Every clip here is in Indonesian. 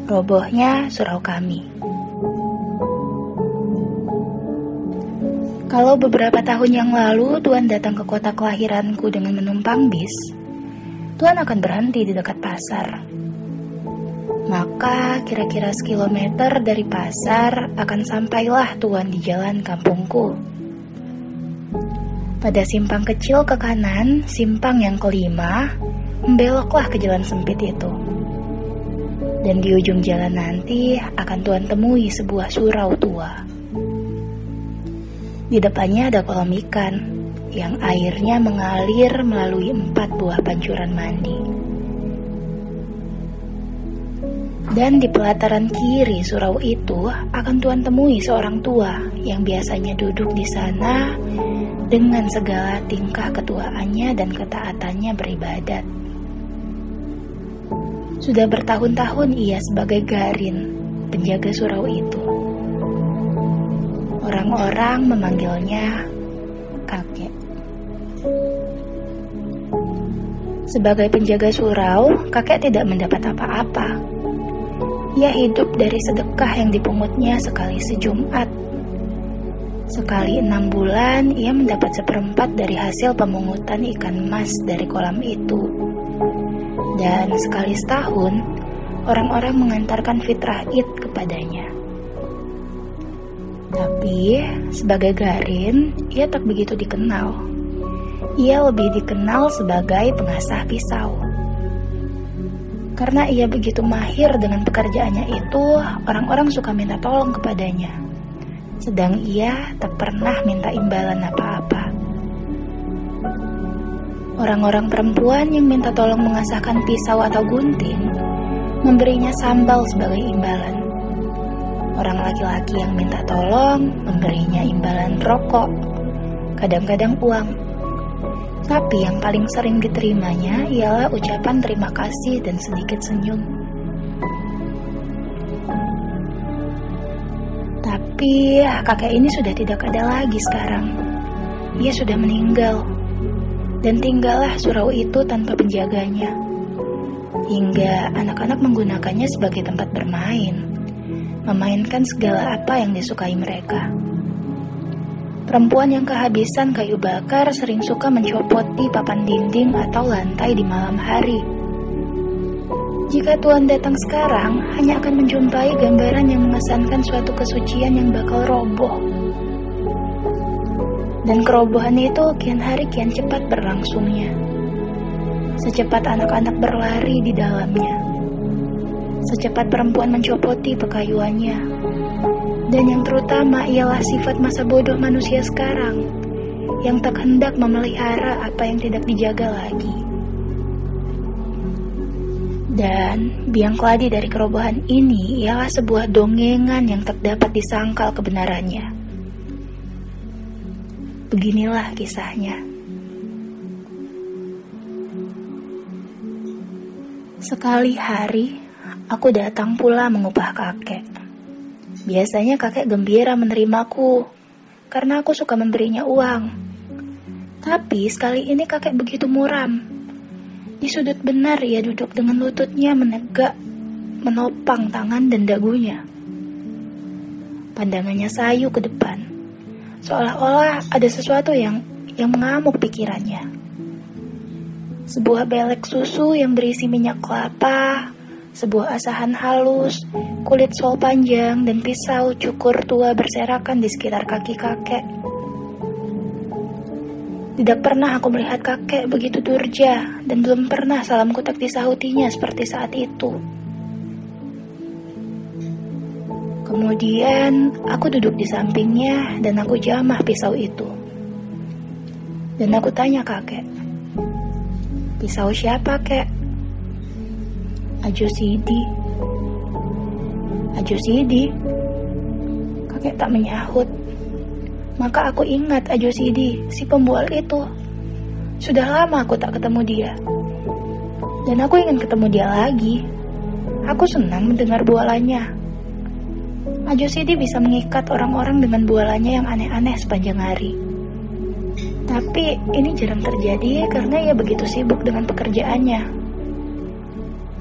Robohnya surau kami. Kalau beberapa tahun yang lalu Tuan datang ke kota kelahiranku dengan menumpang bis, Tuan akan berhenti di dekat pasar. Maka kira-kira sekilometer dari pasar akan sampailah Tuan di jalan kampungku. Pada simpang kecil ke kanan, simpang yang kelima, membeloklah ke jalan sempit itu. Dan di ujung jalan nanti akan Tuan temui sebuah surau tua. Di depannya ada kolam ikan yang airnya mengalir melalui 4 buah pancuran mandi. Dan di pelataran kiri surau itu akan Tuan temui seorang tua yang biasanya duduk di sana dengan segala tingkah ketuaannya dan ketaatannya beribadat. Sudah bertahun-tahun ia sebagai garin, penjaga surau itu. Orang-orang memanggilnya kakek. Sebagai penjaga surau, kakek tidak mendapat apa-apa. Ia hidup dari sedekah yang dipungutnya sekali sejumat. Sekali 6 bulan, ia mendapat 1/4 dari hasil pemungutan ikan emas dari kolam itu. Dan sekali setahun, orang-orang mengantarkan fitrah Id kepadanya. Tapi, sebagai garin, ia tak begitu dikenal. Ia lebih dikenal sebagai pengasah pisau. Karena ia begitu mahir dengan pekerjaannya itu, orang-orang suka minta tolong kepadanya. Sedang ia tak pernah minta imbalan apa-apa. Orang-orang perempuan yang minta tolong mengasahkan pisau atau gunting, memberinya sambal sebagai imbalan. Orang laki-laki yang minta tolong memberinya imbalan rokok, kadang-kadang uang. Tapi yang paling sering diterimanya ialah ucapan terima kasih dan sedikit senyum. Tapi kakek ini sudah tidak ada lagi sekarang. Ia sudah meninggal. Dan tinggallah surau itu tanpa penjaganya. Hingga anak-anak menggunakannya sebagai tempat bermain, memainkan segala apa yang disukai mereka. Perempuan yang kehabisan kayu bakar sering suka mencopoti papan dinding atau lantai di malam hari. Jika Tuan datang sekarang, hanya akan menjumpai gambaran yang mengesankan suatu kesucian yang bakal roboh. Dan kerobohan itu kian hari kian cepat berlangsungnya. Secepat anak-anak berlari di dalamnya. Secepat perempuan mencopoti pekayuannya. Dan yang terutama ialah sifat masa bodoh manusia sekarang, yang tak hendak memelihara apa yang tidak dijaga lagi. Dan biang keladi dari kerobohan ini ialah sebuah dongengan yang tak dapat disangkal kebenarannya. Beginilah kisahnya. Sekali hari, aku datang pula mengupah kakek. Biasanya kakek gembira menerimaku, karena aku suka memberinya uang. Tapi sekali ini kakek begitu muram. Di sudut benar ia duduk dengan lututnya menegak, menopang tangan dan dagunya. Pandangannya sayu ke depan, seolah-olah ada sesuatu yang mengamuk pikirannya. Sebuah belek susu yang berisi minyak kelapa, sebuah asahan halus, kulit sol panjang, dan pisau cukur tua berserakan di sekitar kaki kakek. Tidak pernah aku melihat kakek begitu durja, dan belum pernah salamku tak disahutinya seperti saat itu. Kemudian aku duduk di sampingnya dan aku jamah pisau itu. Dan aku tanya kakek, "Pisau siapa, kek?" "Ajo Sidi." "Ajo Sidi?" Kakek tak menyahut. Maka aku ingat Ajo Sidi, si pembual itu. Sudah lama aku tak ketemu dia. Dan aku ingin ketemu dia lagi. Aku senang mendengar bualannya. Ajo Sidi bisa mengikat orang-orang dengan bualannya yang aneh-aneh sepanjang hari. Tapi ini jarang terjadi karena ia begitu sibuk dengan pekerjaannya.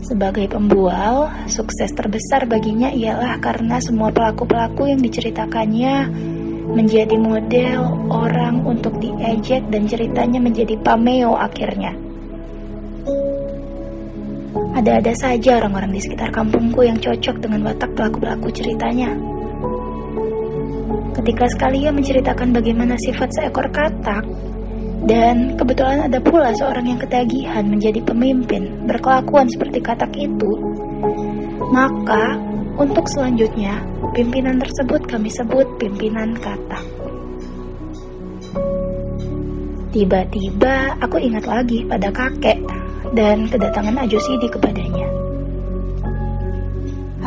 Sebagai pembual, sukses terbesar baginya ialah karena semua pelaku-pelaku yang diceritakannya menjadi model orang untuk diejek dan ceritanya menjadi pameo akhirnya. Ada-ada saja orang-orang di sekitar kampungku yang cocok dengan watak pelaku-pelaku ceritanya. Ketika sekali ia menceritakan bagaimana sifat seekor katak, dan kebetulan ada pula seorang yang ketagihan menjadi pemimpin berkelakuan seperti katak itu, maka untuk selanjutnya pimpinan tersebut kami sebut pimpinan katak. Tiba-tiba aku ingat lagi pada kakek dan kedatangan Ajosidi kepadanya.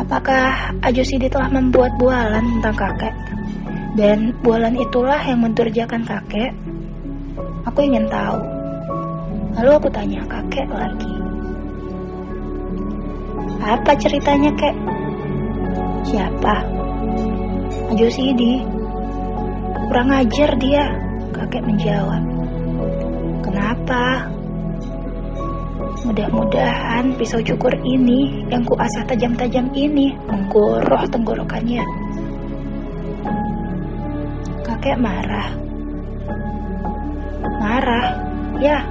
Apakah Ajosidi telah membuat bualan tentang kakek? Dan bualan itulah yang menturjakan kakek? Aku ingin tahu. Lalu aku tanya kakek lagi. Apa ceritanya, kek? Siapa? Ajosidi. Kurang ajar dia, kakek menjawab. Kenapa? Mudah-mudahan pisau cukur ini yang kuasah tajam-tajam ini menggoroh tenggorokannya. Kakek marah. Marah? Ya,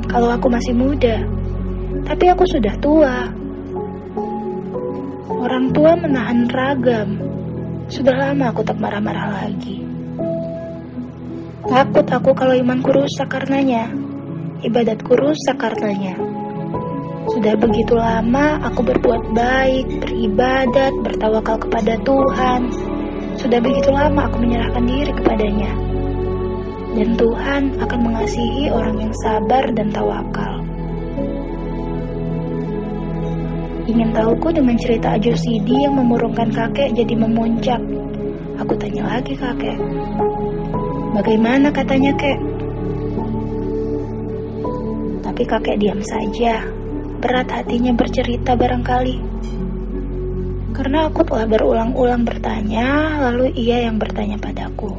kalau aku masih muda. Tapi aku sudah tua. Orang tua menahan ragam. Sudah lama aku tak marah-marah lagi. Takut aku kalau imanku rusak karenanya. Ibadatku rusak karenanya. Sudah begitu lama aku berbuat baik, beribadat, bertawakal kepada Tuhan. Sudah begitu lama aku menyerahkan diri kepadanya. Dan Tuhan akan mengasihi orang yang sabar dan tawakal. Ingin tahuku dengan cerita Ajosidi yang memurungkan kakek jadi memuncak. Aku tanya lagi kakek. Bagaimana katanya, kek? Tapi kakek diam saja. Berat hatinya bercerita barangkali. Karena aku telah berulang-ulang bertanya, lalu ia yang bertanya padaku.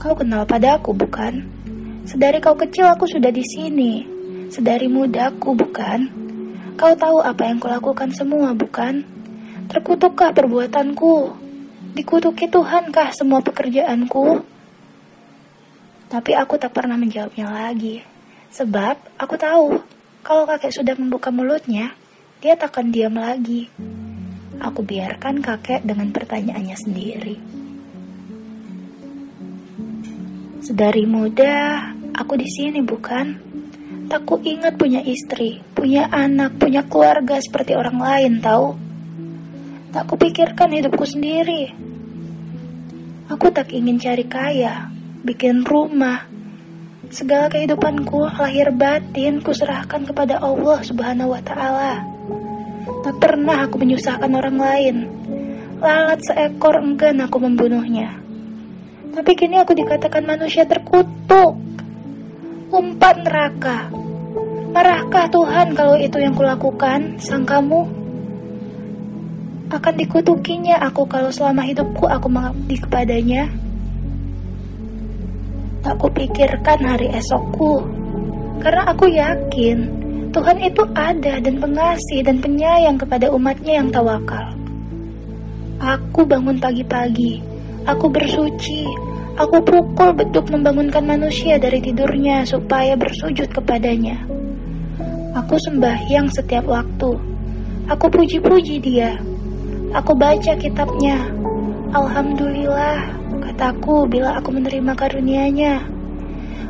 Kau kenal padaku, bukan? Sedari kau kecil aku sudah di sini. Sedari mudaku, bukan? Kau tahu apa yang kulakukan semua, bukan? Terkutukkah perbuatanku? Dikutuki Tuhankah semua pekerjaanku? Tapi aku tak pernah menjawabnya lagi. Sebab aku tahu, kalau kakek sudah membuka mulutnya, dia takkan diam lagi. Aku biarkan kakek dengan pertanyaannya sendiri. Sedari muda, aku di sini, bukan? Tak ku ingat punya istri, punya anak, punya keluarga seperti orang lain, tahu? Tak kupikirkan hidupku sendiri. Aku tak ingin cari kaya, bikin rumah. Segala kehidupanku, lahir batin, kuserahkan kepada Allah Subhanahu wa Ta'ala. Tak pernah aku menyusahkan orang lain. Lalat seekor enggan aku membunuhnya. Tapi kini aku dikatakan manusia terkutuk. Umpat neraka. Marahkah Tuhan kalau itu yang kulakukan, sangkamu? Akan dikutukinya aku kalau selama hidupku aku mengabdi kepadanya? Tak kupikirkan hari esokku. Karena aku yakin Tuhan itu ada dan pengasih dan penyayang kepada umatnya yang tawakal. Aku bangun pagi-pagi. Aku bersuci, aku pukul beduk membangunkan manusia dari tidurnya supaya bersujud kepadanya. Aku sembahyang setiap waktu. Aku puji-puji dia. Aku baca kitabnya. Alhamdulillah, kataku bila aku menerima karunia-Nya.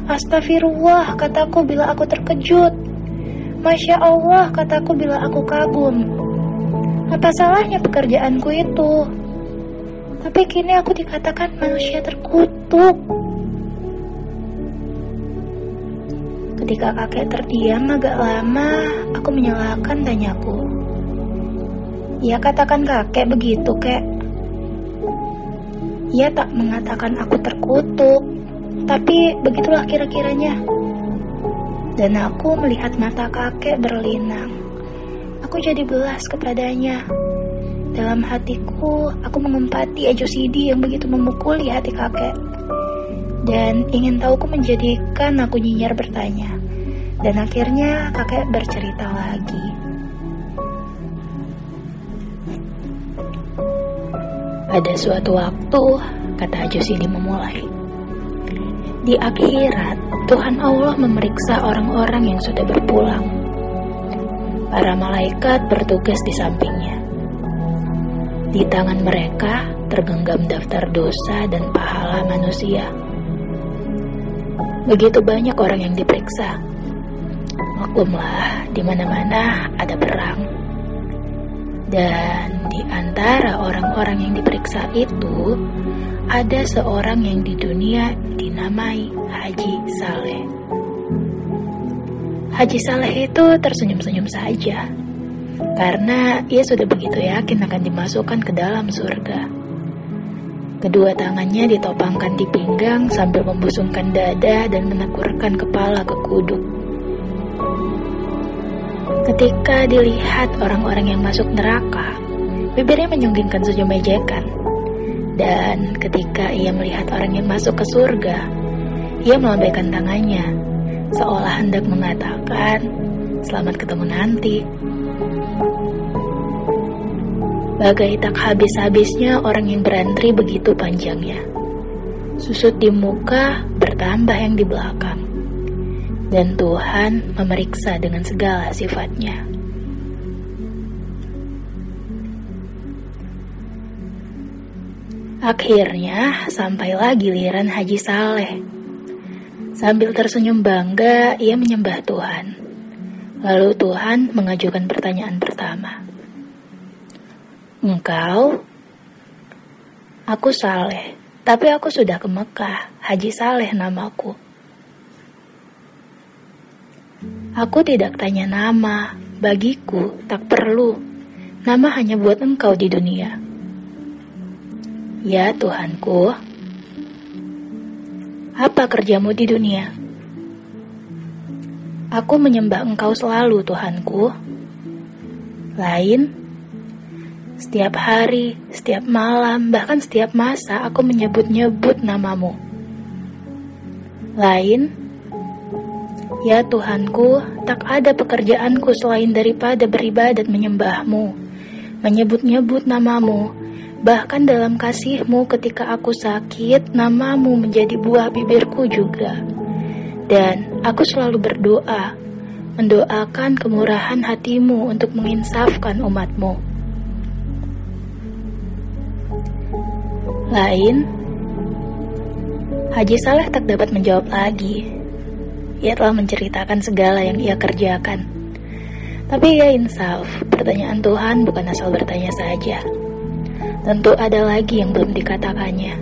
Astagfirullah, kataku bila aku terkejut. Masya Allah, kataku bila aku kagum. Apa salahnya pekerjaanku itu? Tapi kini aku dikatakan manusia terkutuk. Ketika kakek terdiam agak lama, aku menyalahkan tanyaku. Ya katakan kakek begitu, kek. Ia tak mengatakan aku terkutuk, tapi begitulah kira-kiranya. Dan aku melihat mata kakek berlinang. Aku jadi belas kepadanya. Dalam hatiku, aku mengempati Ajosidi yang begitu memukuli hati kakek. Dan ingin tahuku menjadikan aku nyinyir bertanya, Dan akhirnya kakek bercerita lagi. Pada suatu waktu, kata Josidi memulai, di akhirat, Tuhan Allah memeriksa orang-orang yang sudah berpulang. Para malaikat bertugas di sampingnya. Di tangan mereka tergenggam daftar dosa dan pahala manusia. Begitu banyak orang yang diperiksa. Maklumlah, di mana-mana ada perang. Dan di antara orang-orang yang diperiksa itu, ada seorang yang di dunia dinamai Haji Saleh. Haji Saleh itu tersenyum-senyum saja, karena ia sudah begitu yakin akan dimasukkan ke dalam surga. Kedua tangannya ditopangkan di pinggang sambil membusungkan dada dan menekurkan kepala ke kuduk. Ketika dilihat orang-orang yang masuk neraka, bibirnya menyunggingkan senyum ejekan. Dan ketika ia melihat orang yang masuk ke surga, ia melambaikan tangannya, seolah hendak mengatakan, "Selamat ketemu nanti." Bagai tak habis-habisnya orang yang berantri begitu panjangnya. Susut di muka bertambah yang di belakang. Dan Tuhan memeriksa dengan segala sifatnya. Akhirnya sampailah giliran Haji Saleh. Sambil tersenyum bangga, ia menyembah Tuhan. Lalu Tuhan mengajukan pertanyaan pertama. "Engkau?" "Aku Saleh, tapi aku sudah ke Mekah. Haji Saleh namaku." "Aku tidak tanya nama, bagiku tak perlu. Nama hanya buat engkau di dunia." "Ya Tuhanku." "Apa kerjamu di dunia?" "Aku menyembah engkau selalu, Tuhanku." "Lain?" "Setiap hari, setiap malam, bahkan setiap masa aku menyebut-nyebut namamu." "Lain?" "Ya Tuhanku, tak ada pekerjaanku selain daripada beribadat menyembahmu, menyebut-nyebut namamu. Bahkan dalam kasihmu ketika aku sakit, namamu menjadi buah bibirku juga. Dan aku selalu berdoa, mendoakan kemurahan hatimu untuk menginsafkan umatmu." "Lain?" Haji Saleh tak dapat menjawab lagi. Ia telah menceritakan segala yang ia kerjakan. Tapi ia insaf, pertanyaan Tuhan bukan asal bertanya saja. Tentu ada lagi yang belum dikatakannya.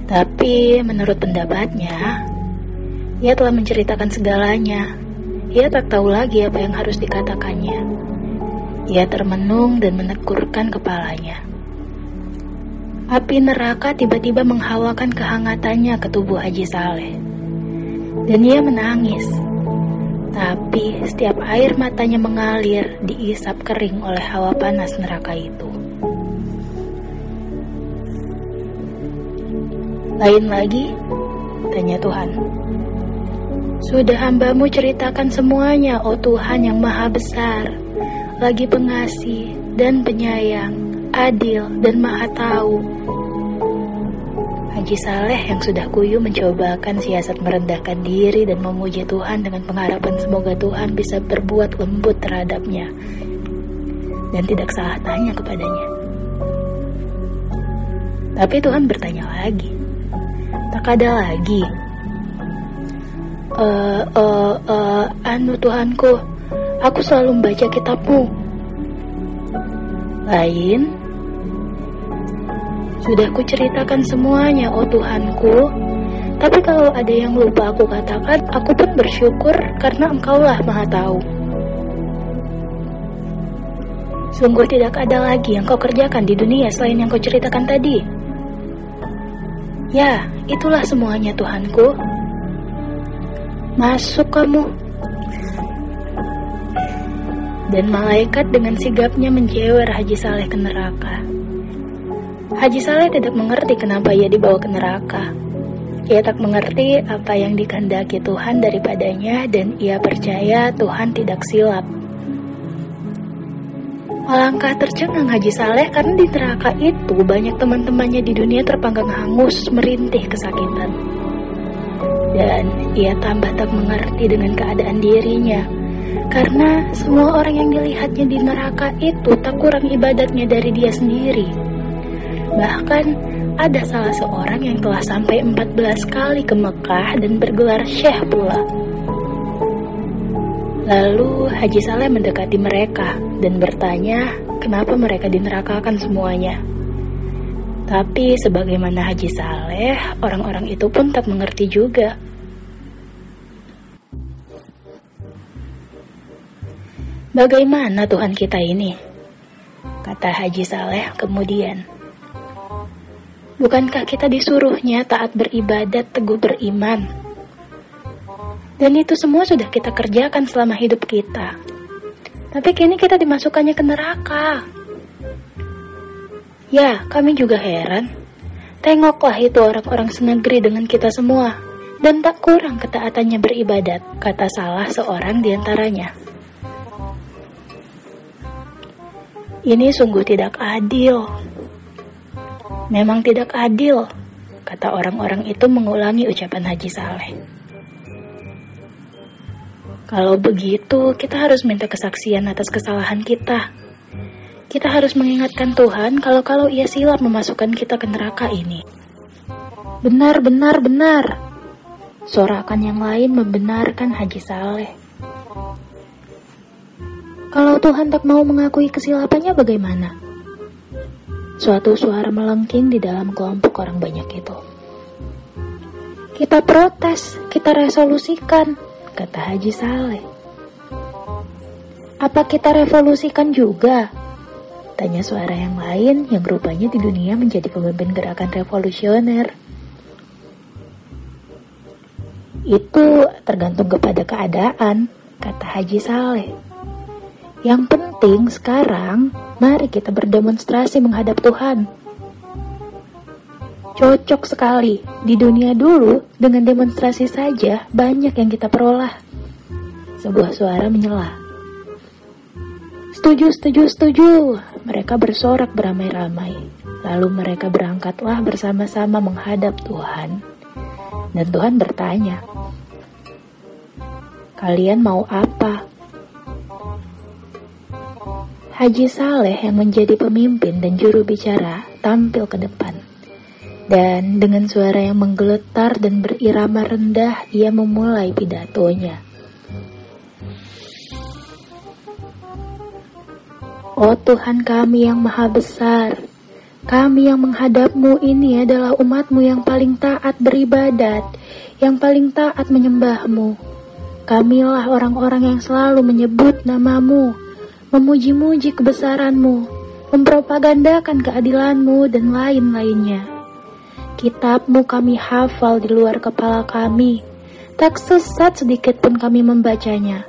Tapi menurut pendapatnya, ia telah menceritakan segalanya. Ia tak tahu lagi apa yang harus dikatakannya. Ia termenung dan menekurkan kepalanya. Api neraka tiba-tiba menghawakan kehangatannya ke tubuh Haji Saleh. Dan ia menangis. Tapi setiap air matanya mengalir diisap kering oleh hawa panas neraka itu. "Lain lagi?" tanya Tuhan. "Sudah hambamu ceritakan semuanya, oh Tuhan yang maha besar, lagi pengasih dan penyayang, adil dan maha tahu." Haji Saleh yang sudah kuyu mencobakan siasat merendahkan diri dan memuji Tuhan dengan pengharapan semoga Tuhan bisa berbuat lembut terhadapnya dan tidak salah tanya kepadanya. Tapi Tuhan bertanya lagi. Tak ada lagi. Tuhanku, aku selalu membaca kitabmu." "Lain?" "Sudah kuceritakan semuanya, oh Tuhanku. Tapi kalau ada yang lupa aku katakan, aku pun bersyukur karena Engkaulah maha tahu." "Sungguh tidak ada lagi yang kau kerjakan di dunia selain yang kau ceritakan tadi." "Ya, itulah semuanya Tuhanku." "Masuk kamu." Dan malaikat dengan sigapnya menjewer Haji Saleh ke neraka. Haji Saleh tidak mengerti kenapa ia dibawa ke neraka. ia tak mengerti apa yang dikehendaki Tuhan daripadanya dan ia percaya Tuhan tidak silap. Alangkah tercengang Haji Saleh karena di neraka itu banyak teman-temannya di dunia terpanggang hangus merintih kesakitan. Dan ia tambah tak mengerti dengan keadaan dirinya, karena semua orang yang dilihatnya di neraka itu tak kurang ibadatnya dari dia sendiri. Bahkan ada salah seorang yang telah sampai 14 kali ke Mekah dan bergelar syekh pula. Lalu Haji Saleh mendekati mereka dan bertanya kenapa mereka dinerakakan semuanya. Tapi sebagaimana Haji Saleh, orang-orang itu pun tak mengerti juga. Bagaimana Tuhan kita ini? Kata Haji Saleh kemudian. Bukankah kita disuruhnya taat beribadat, teguh beriman? Dan itu semua sudah kita kerjakan selama hidup kita. Tapi kini kita dimasukkannya ke neraka. Ya, kami juga heran. Tengoklah itu orang-orang senegeri dengan kita semua, dan tak kurang ketaatannya beribadat, kata salah seorang di antaranya. Ini sungguh tidak adil. Memang tidak adil, kata orang-orang itu mengulangi ucapan Haji Saleh. Kalau begitu, kita harus minta kesaksian atas kesalahan kita. Kita harus mengingatkan Tuhan kalau ia silap memasukkan kita ke neraka ini. Benar, benar, benar. Sorakan yang lain membenarkan Haji Saleh. Kalau Tuhan tak mau mengakui kesilapannya bagaimana? Suatu suara melengking di dalam kelompok orang banyak itu. Kita protes, kita resolusikan, kata Haji Saleh. Apa kita revolusikan juga? Tanya suara yang lain yang rupanya di dunia menjadi pemimpin gerakan revolusioner. Itu tergantung kepada keadaan, kata Haji Saleh. Yang penting sekarang, mari kita berdemonstrasi menghadap Tuhan. Cocok sekali, di dunia dulu dengan demonstrasi saja banyak yang kita peroleh. Sebuah suara menyela. Setuju, setuju, setuju. Mereka bersorak beramai-ramai. Lalu mereka berangkatlah bersama-sama menghadap Tuhan. Dan Tuhan bertanya, kalian mau apa? Haji Saleh yang menjadi pemimpin dan juru bicara tampil ke depan. Dan dengan suara yang menggeletar dan berirama rendah, ia memulai pidatonya. Oh Tuhan kami yang maha besar, kami yang menghadap-Mu ini adalah umat-Mu yang paling taat beribadat, yang paling taat menyembah-Mu. Kamilah orang-orang yang selalu menyebut nama-Mu, memuji-muji kebesaran-Mu, mempropagandakan keadilan-Mu dan lain-lainnya. Kitab-Mu kami hafal di luar kepala kami, tak sesat sedikit pun kami membacanya.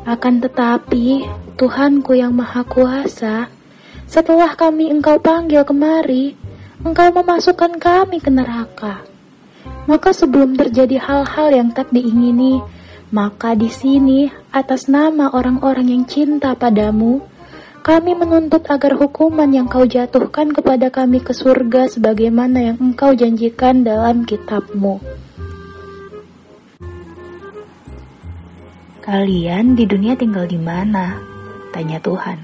Akan tetapi, Tuhanku yang Maha Kuasa, setelah kami Engkau panggil kemari, Engkau memasukkan kami ke neraka. Maka sebelum terjadi hal-hal yang tak diingini, maka di sini atas nama orang-orang yang cinta padamu, kami menuntut agar hukuman yang Kau jatuhkan kepada kami ke surga sebagaimana yang Engkau janjikan dalam kitab-Mu. Kalian di dunia tinggal di mana? Tanya Tuhan.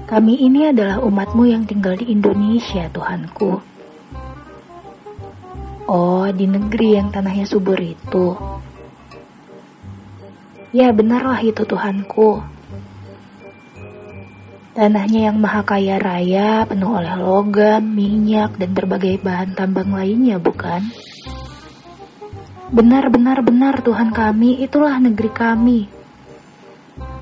Kami ini adalah umat-Mu yang tinggal di Indonesia, Tuhanku. Oh, di negeri yang tanahnya subur itu. Ya, benarlah itu Tuhanku. Tanahnya yang maha kaya raya, penuh oleh logam, minyak, dan berbagai bahan tambang lainnya, bukan? Benar, benar, benar Tuhan kami, itulah negeri kami.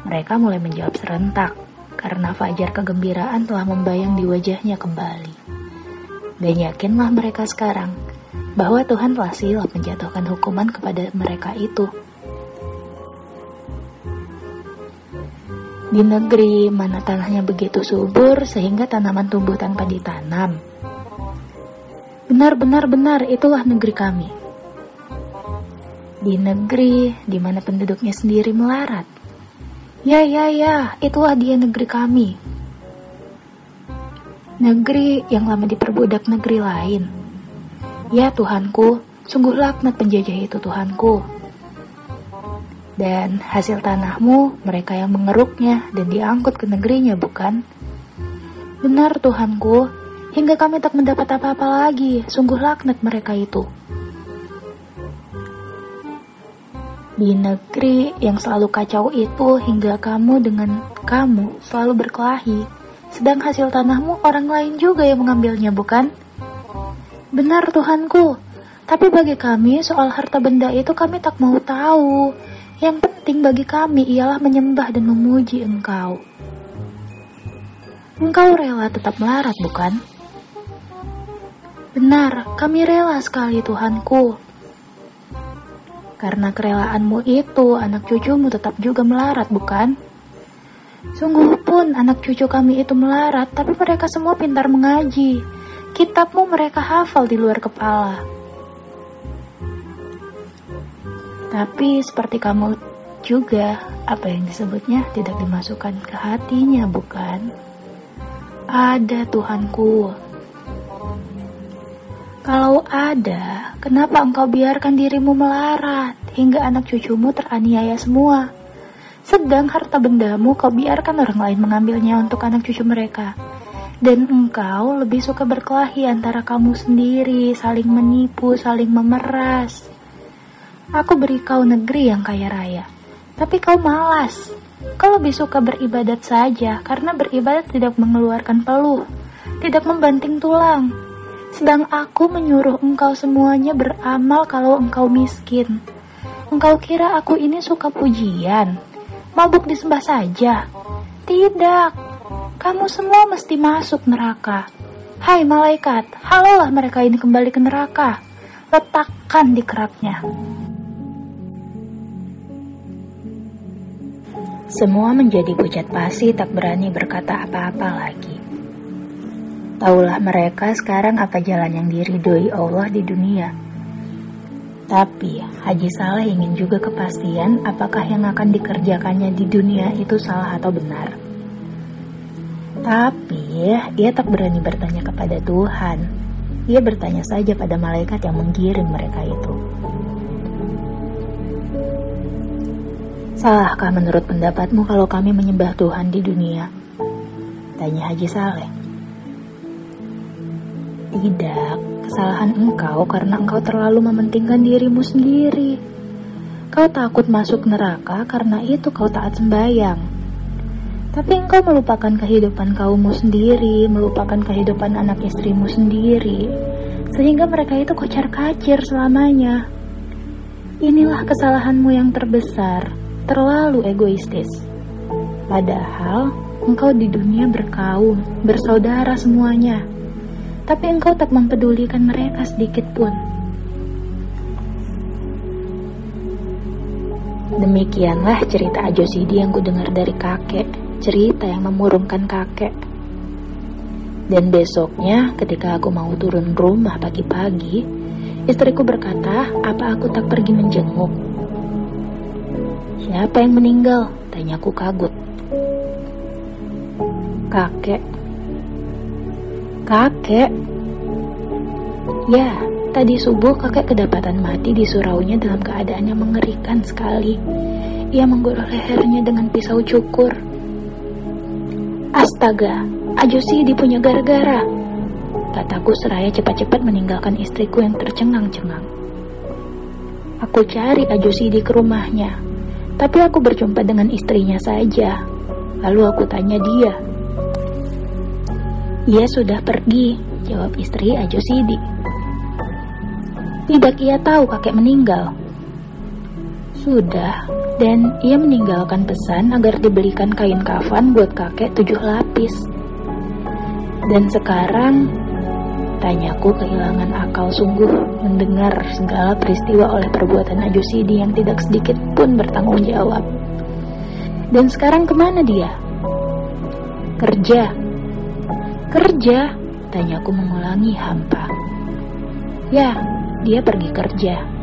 Mereka mulai menjawab serentak, karena fajar kegembiraan telah membayang di wajahnya kembali. Dan yakinlah mereka sekarang, bahwa Tuhan telah silap menjatuhkan hukuman kepada mereka itu. Di negeri mana tanahnya begitu subur sehingga tanaman tumbuh tanpa ditanam. Benar, itulah negeri kami. Di negeri di mana penduduknya sendiri melarat. Ya, itulah dia negeri kami. Negeri yang lama diperbudak negeri lain. Ya Tuhanku, sungguh laknat penjajah itu Tuhanku. Dan hasil tanahmu mereka yang mengeruknya dan diangkut ke negerinya, bukan? Benar Tuhanku, hingga kami tak mendapat apa-apa lagi, sungguh laknat mereka itu. Di negeri yang selalu kacau itu hingga kamu dengan kamu selalu berkelahi, sedang hasil tanahmu orang lain juga yang mengambilnya, bukan? Benar Tuhanku, tapi bagi kami soal harta benda itu kami tak mau tahu. Yang penting bagi kami ialah menyembah dan memuji Engkau. Engkau rela tetap melarat, bukan? Benar, kami rela sekali Tuhanku. Karena kerelaanmu itu, anak cucumu tetap juga melarat, bukan? Sungguh pun anak cucu kami itu melarat, tapi mereka semua pintar mengaji. Kitabmu mereka hafal di luar kepala. Tapi seperti kamu juga, apa yang disebutnya tidak dimasukkan ke hatinya, bukan? Ada Tuhanku. Kalau ada, kenapa engkau biarkan dirimu melarat hingga anak cucumu teraniaya semua? Sedang harta bendamu kau biarkan orang lain mengambilnya untuk anak cucu mereka. Dan engkau lebih suka berkelahi antara kamu sendiri, saling menipu, saling memeras. Aku beri kau negeri yang kaya raya, tapi kau malas. Kau lebih suka beribadat saja, karena beribadat tidak mengeluarkan peluh, tidak membanting tulang. Sedang aku menyuruh engkau semuanya beramal kalau engkau miskin. Engkau kira aku ini suka pujian? Mabuk disembah saja? Tidak, kamu semua mesti masuk neraka. Hai malaikat, halolah mereka ini kembali ke neraka. Letakkan di keraknya. Semua menjadi pucat pasi, tak berani berkata apa-apa lagi. Taulah mereka sekarang apa jalan yang diridhoi Allah di dunia. Tapi Haji Saleh ingin juga kepastian apakah yang akan dikerjakannya di dunia itu salah atau benar. Tapi ia tak berani bertanya kepada Tuhan. Ia bertanya saja pada malaikat yang menggiring mereka itu. Salahkah menurut pendapatmu kalau kami menyembah Tuhan di dunia? Tanya Haji Saleh. Tidak, kesalahan engkau karena engkau terlalu mementingkan dirimu sendiri. Kau takut masuk neraka karena itu kau taat sembahyang. Tapi engkau melupakan kehidupan kaummu sendiri, melupakan kehidupan anak istrimu sendiri, sehingga mereka itu kocar-kacir selamanya. Inilah kesalahanmu yang terbesar, terlalu egoistis. Padahal engkau di dunia berkaum, bersaudara semuanya. Tapi engkau tak mempedulikan mereka sedikit pun. Demikianlah cerita Ajo Sidi yang kudengar dari kakek, cerita yang memurungkan kakek. Dan besoknya ketika aku mau turun rumah pagi-pagi, istriku berkata, apa aku tak pergi menjenguk? Siapa yang meninggal? Tanyaku kagut. Kakek. Kakek? Ya, tadi subuh kakek kedapatan mati di suraunya dalam keadaan yang mengerikan sekali. Ia menggorok lehernya dengan pisau cukur. Astaga, Ajo Sidi punya gara-gara, kataku seraya cepat-cepat meninggalkan istriku yang tercengang-cengang. Aku cari Ajo Sidi ke rumahnya, tapi aku berjumpa dengan istrinya saja. Lalu aku tanya dia. Ia sudah pergi, jawab istri Ajo Sidi. Tidak ia tahu kakek meninggal? Sudah, dan ia meninggalkan pesan agar dibelikan kain kafan buat kakek 7 lapis. Dan sekarang, tanyaku kehilangan akal sungguh mendengar segala peristiwa oleh perbuatan Ajo Sidi yang tidak sedikit pun bertanggung jawab. Dan sekarang kemana dia? Kerja. Kerja? Tanyaku mengulangi hampa. Ya, dia pergi kerja.